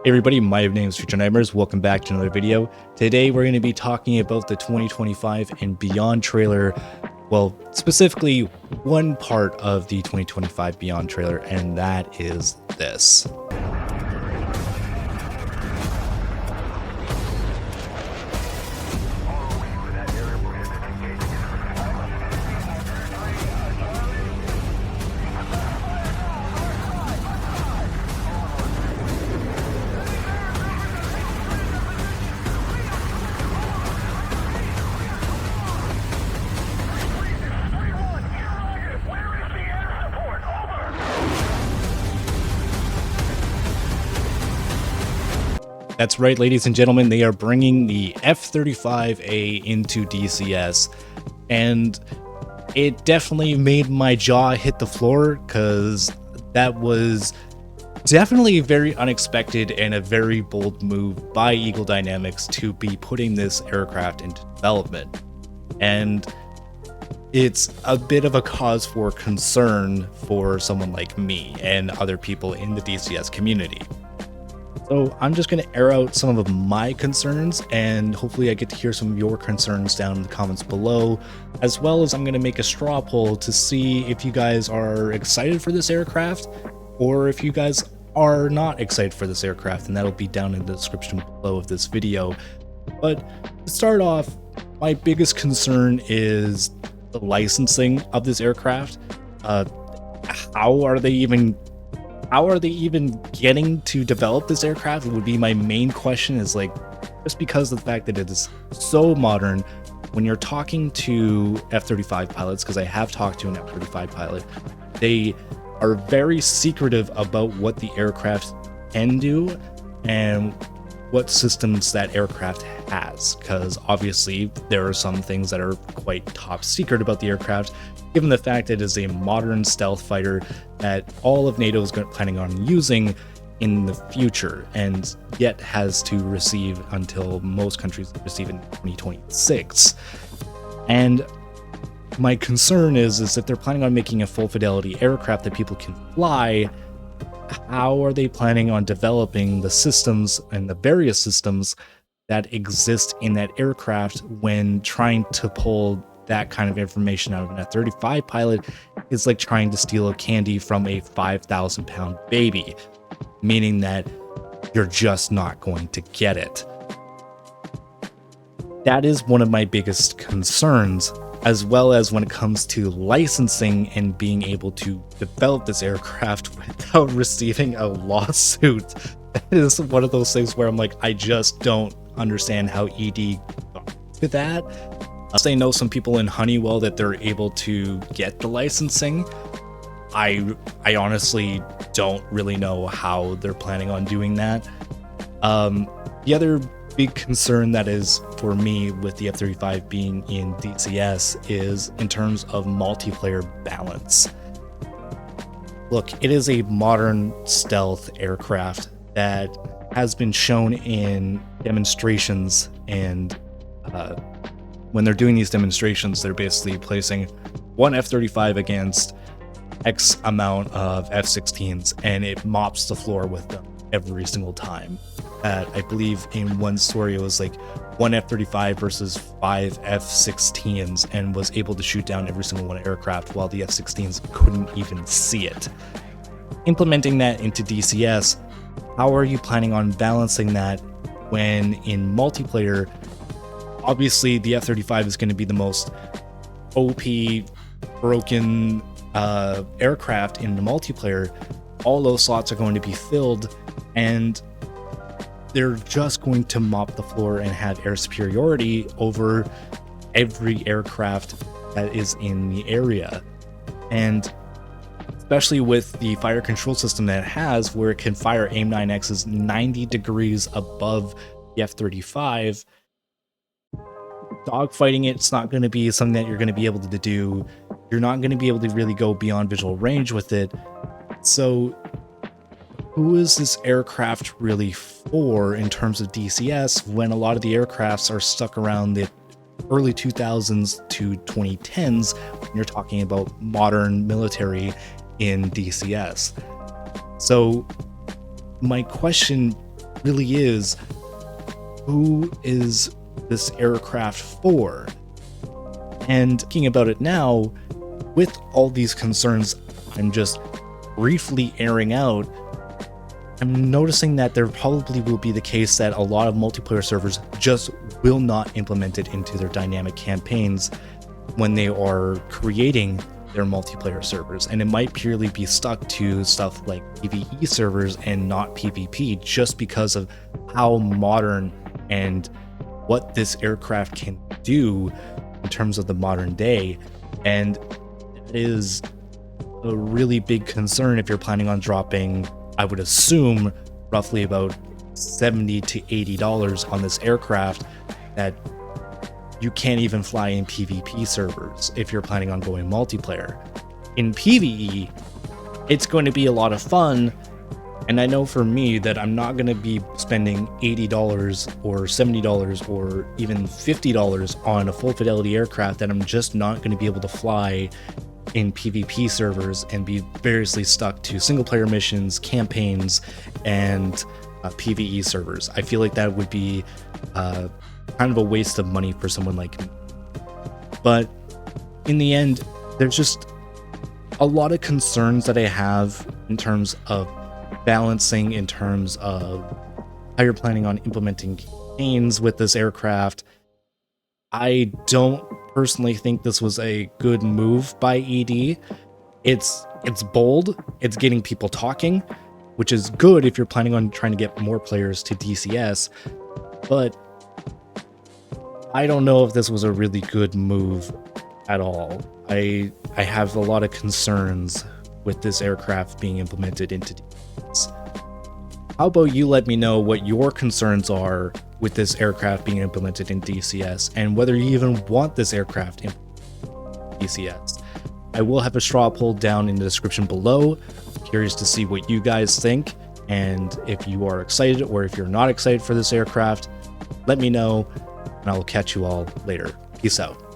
Hey everybody, my name is Future Nightmares. Welcome back to another video. Today we're going to be talking about the 2025 and Beyond trailer. Well, specifically one part of the 2025 Beyond trailer, and that is this. That's right, ladies and gentlemen, they are bringing the F-35A into DCS, and it definitely made my jaw hit the floor because that was definitely very unexpected and a very bold move by Eagle Dynamics to be putting this aircraft into development. And it's a bit of a cause for concern for someone like me and other people in the DCS community. So I'm just going to air out some of my concerns, and hopefully I get to hear some of your concerns down in the comments below, as well as I'm going to make a straw poll to see if you guys are excited for this aircraft or if you guys are not excited for this aircraft, and that'll be down in the description below of this video. But to start off, my biggest concern is the licensing of this aircraft. How are they even getting to develop this aircraft? It would be my main question, is like, just because of the fact that it is so modern. When you're talking to F-35 pilots, because I have talked to an F-35 pilot, they are very secretive about what the aircraft can do and what systems that aircraft has, because obviously there are some things that are quite top secret about the aircraft, given the fact that it is a modern stealth fighter that all of NATO is planning on using in the future, and yet has to receive until most countries receive in 2026. And my concern is if they're planning on making a full fidelity aircraft that people can fly, how are they planning on developing the systems and the various systems that exist in that aircraft when trying to pull that kind of information out of an F-35 pilot? Is like trying to steal a candy from a 5,000-pound baby, meaning that you're just not going to get it. That is one of my biggest concerns, as well as when it comes to licensing and being able to develop this aircraft without receiving a lawsuit. That is one of those things where I'm like, I just don't understand how ED got to that. I know some people in Honeywell that they're able to get the licensing. I honestly don't really know how they're planning on doing that. The other big concern that is for me with the F-35 being in DCS is in terms of multiplayer balance. Look, it is a modern stealth aircraft that has been shown in demonstrations, and when they're doing these demonstrations, they're basically placing one F-35 against X amount of F-16s, and it mops the floor with them every single time. I believe in one story it was like one F-35 versus 5 F-16s, and was able to shoot down every single one aircraft while the F-16s couldn't even see it. Implementing that into DCS, how are you planning on balancing that when in multiplayer? Obviously, the F-35 is going to be the most OP, broken aircraft in the multiplayer. All those slots are going to be filled, and they're just going to mop the floor and have air superiority over every aircraft that is in the area. And especially with the fire control system that it has, where it can fire AIM-9Xs 90 degrees above the F-35, dogfighting it's not going to be something that you're going to be able to do. You're not going to be able to really go beyond visual range with it. So who is this aircraft really for in terms of DCS, when a lot of the aircrafts are stuck around the early 2000s to 2010s when you're talking about modern military in DCS? So my question really is, who is this aircraft for? And thinking about it now, with all these concerns I'm just briefly airing out, I'm noticing that there probably will be the case that a lot of multiplayer servers just will not implement it into their dynamic campaigns when they are creating their multiplayer servers, and it might purely be stuck to stuff like PvE servers and not PvP, just because of how modern and what this aircraft can do in terms of the modern day. And that is a really big concern if you're planning on dropping, I would assume, roughly about $70 to $80 on this aircraft that you can't even fly in PvP servers if you're planning on going multiplayer. In PvE, it's going to be a lot of fun, and I know for me that I'm not going to be spending $80 or $70 or even $50 on a full fidelity aircraft that I'm just not going to be able to fly in PvP servers and be variously stuck to single player missions, campaigns, and PvE servers. I feel like that would be kind of a waste of money for someone like me. But in the end, there's just a lot of concerns that I have in terms of balancing, in terms of how you're planning on implementing campaigns with this aircraft. I don't personally think this was a good move by ED. It's bold, it's getting people talking, which is good if you're planning on trying to get more players to DCS, but I don't know if this was a really good move at all. I have a lot of concerns with this aircraft being implemented into DCS. How about you let me know what your concerns are with this aircraft being implemented in DCS, and whether you even want this aircraft in DCS. I will have a straw poll down in the description below. Curious to see what you guys think, and if you are excited or if you're not excited for this aircraft, let me know, and I will catch you all later. Peace out.